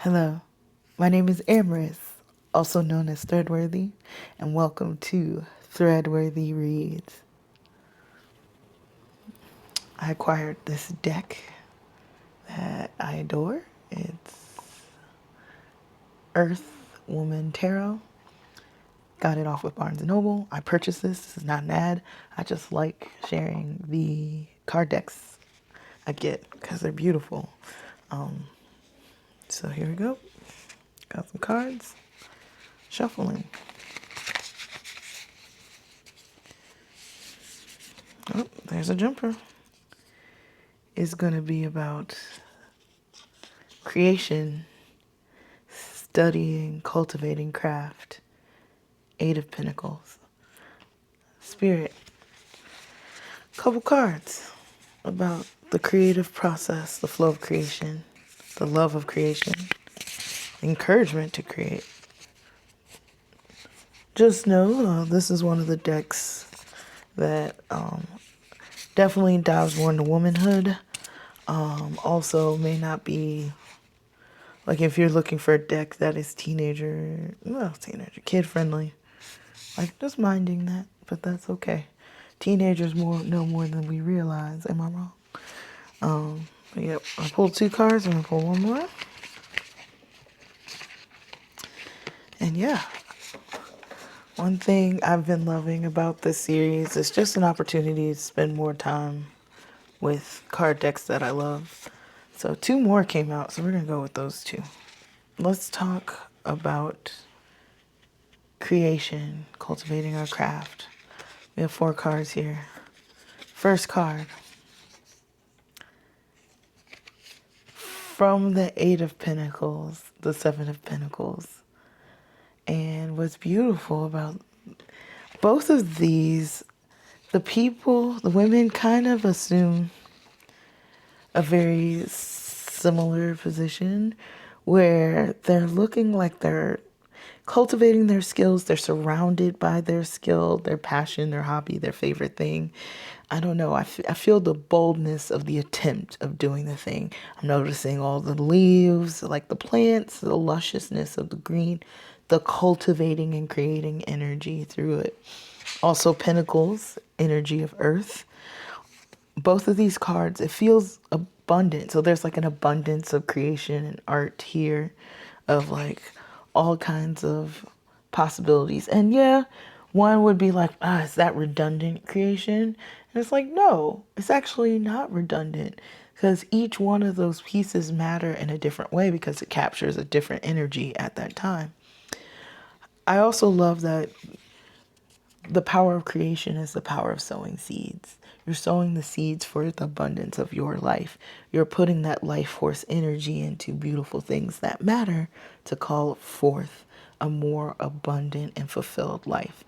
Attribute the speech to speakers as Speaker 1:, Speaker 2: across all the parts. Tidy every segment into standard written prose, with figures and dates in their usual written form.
Speaker 1: Hello, my name is Amaris, also known as Threadworthi, and welcome to Threadworthi Reads. I acquired this deck that I adore. It's Earth Woman Tarot. Got it off with Barnes & Noble. I purchased this. This is not an ad. I just like sharing the card decks I get because they're beautiful. So here we go. Got some cards. Shuffling. Oh, there's a jumper. It's going to be about creation, studying, cultivating craft. Eight of Pentacles. Spirit. Couple cards about the creative process, the flow of creation, the love of creation, encouragement to create. Just know this is one of the decks that definitely dives more into womanhood. Also may not be, like if you're looking for a deck that is teenager, kid friendly, like just minding that, but that's okay. Teenagers know more than we realize. Am I wrong? Yep, I pulled two cards. I'm gonna pull one more. And yeah, one thing I've been loving about this series is just an opportunity to spend more time with card decks that I love. So two more came out, so we're gonna go with those two. Let's talk about creation, cultivating our craft. We have four cards here. First card. From the Eight of Pentacles, the Seven of Pentacles. And what's beautiful about both of these, the women kind of assume a very similar position where they're looking like they're cultivating their skills. They're surrounded by their skill, their passion, their hobby, their favorite thing. I don't know. I feel the boldness of the attempt of doing the thing. I'm noticing all the leaves, like the plants, the lusciousness of the green, the cultivating and creating energy through it. Also Pentacles, energy of earth. Both of these cards, it feels abundant. So there's like an abundance of creation and art here of like all kinds of possibilities. And yeah, one would be like, is that redundant creation? And it's like, no, it's actually not redundant because each one of those pieces matter in a different way because it captures a different energy at that time. I also love that the power of creation is the power of sowing seeds. You're sowing the seeds for the abundance of your life. You're putting that life force energy into beautiful things that matter to call forth a more abundant and fulfilled life.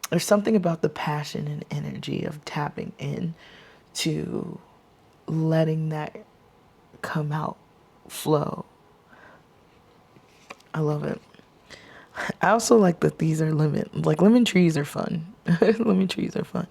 Speaker 1: There's something about the passion and energy of tapping in to letting that come out, flow. I love it. I also like that these are lemon trees are fun. Lemon trees are fun.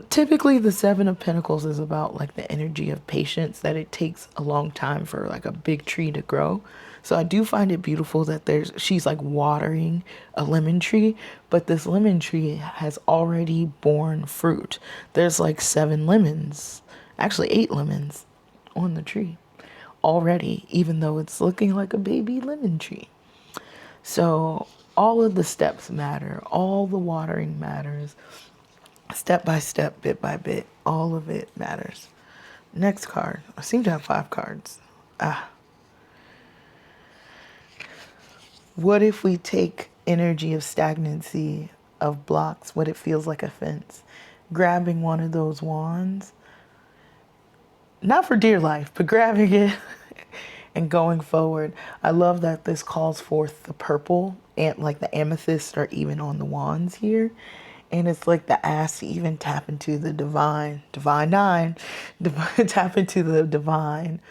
Speaker 1: Typically the Seven of Pentacles is about like the energy of patience, that it takes a long time for like a big tree to grow. So I do find it beautiful that she's like watering a lemon tree, but this lemon tree has already borne fruit. There's like 7 lemons, actually 8 lemons on the tree already, even though it's looking like a baby lemon tree. So all of the steps matter. All the watering matters. Step by step, bit by bit, all of it matters. Next card. I seem to have 5 cards. What if we take energy of stagnancy, of blocks, what it feels like a fence, grabbing one of those wands, not for dear life, but grabbing it and going forward. I love that this calls forth the purple and like the amethyst are even on the wands here. And it's like the ask to even tap into the divine 9, tap into the divine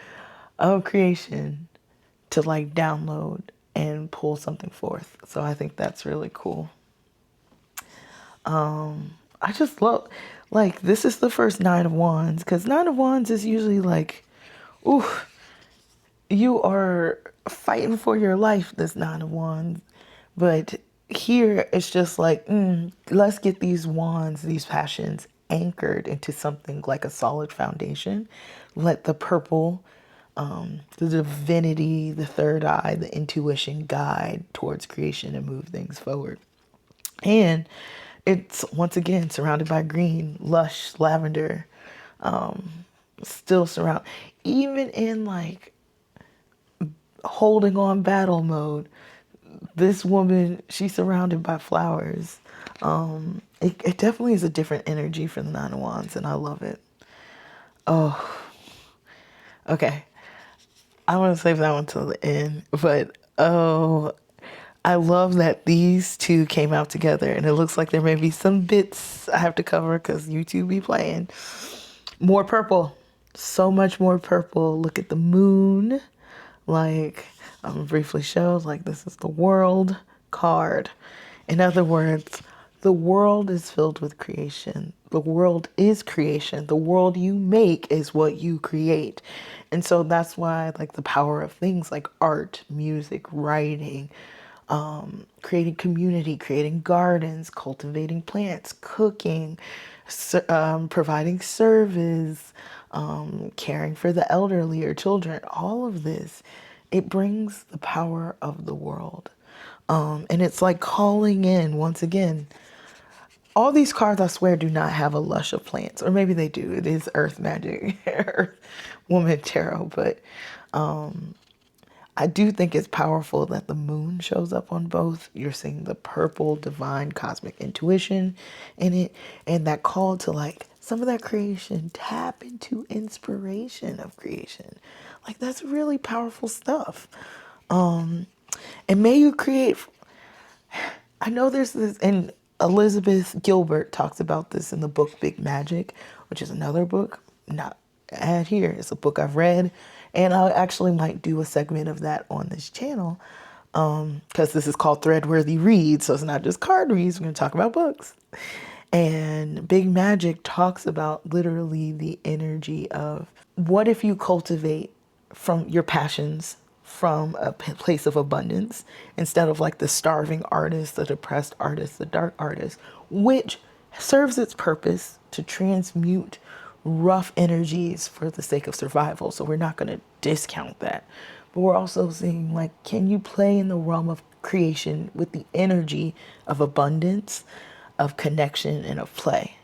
Speaker 1: of creation to like download and pull something forth. So I think that's really cool. I just love, like, this is the first 9 of Wands because 9 of Wands is usually like, ooh, you are fighting for your life, this Nine of Wands. But here it's just like, let's get these wands, these passions anchored into something like a solid foundation. Let the purple, the divinity, the third eye, the intuition guide towards creation and move things forward. And it's once again surrounded by green, lush lavender, still surround, even in like holding on battle mode. This woman, she's surrounded by flowers. It definitely is a different energy for the Nine of Wands, and I love it. Oh, okay. I want to save that one till the end, but oh, I love that these two came out together, and it looks like there may be some bits I have to cover because YouTube be playing. More purple, so much more purple. Look at the moon. Like, I'm gonna briefly show, like, this is the world card. In other words, the world is filled with creation. The world is creation. The world you make is what you create. And so that's why, like, the power of things like art, music, writing, creating community, creating gardens, cultivating plants, cooking, providing service, caring for the elderly or children, all of this, it brings the power of the world. And it's like calling in, once again, all these cards, I swear, do not have a lush of plants. Or maybe they do. It is Earth Magic, Earth Woman Tarot. But I do think it's powerful that the moon shows up on both. You're seeing the purple divine cosmic intuition in it, and that call to like some of that creation, tap into inspiration of creation. Like, that's really powerful stuff. And may you create, I know there's this, and Elizabeth Gilbert talks about this in the book Big Magic, which is another book, not add here. It's a book I've read, and I actually might do a segment of that on this channel, because this is called Threadworthi Reads, so it's not just card reads. We're going to talk about books. And Big Magic talks about literally the energy of what if you cultivate from your passions from a place of abundance instead of like the starving artist, the depressed artist, the dark artist, which serves its purpose to transmute rough energies for the sake of survival. So we're not going to discount that. But we're also seeing, like, can you play in the realm of creation with the energy of abundance, of connection, and of play?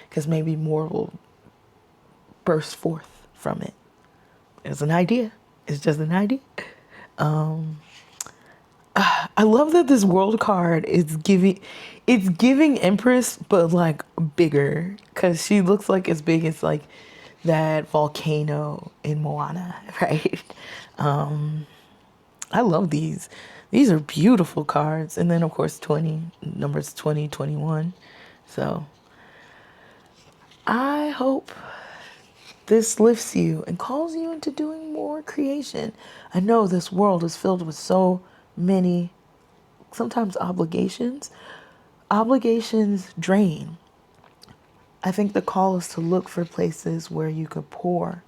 Speaker 1: Because maybe more will burst forth from it. It's an idea. It's just an idea. I love that this world card is giving Empress, but like bigger, because she looks like as big as like that volcano in Moana, right? I love these. These are beautiful cards. And then of course 20, numbers 20, 21. So I hope this lifts you and calls you into doing more creation. I know this world is filled with so many, sometimes obligations. Obligations drain. I think the call is to look for places where you could pour,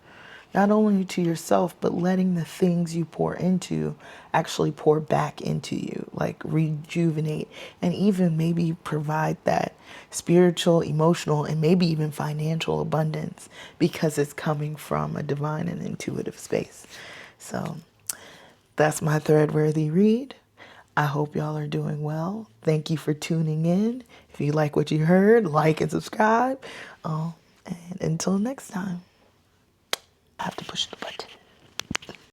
Speaker 1: not only to yourself, but letting the things you pour into actually pour back into you, like rejuvenate, and even maybe provide that spiritual, emotional, and maybe even financial abundance because it's coming from a divine and intuitive space. So that's my Threadworthi read. I hope y'all are doing well. Thank you for tuning in. If you like what you heard, like and subscribe. And until next time, I have to push the button.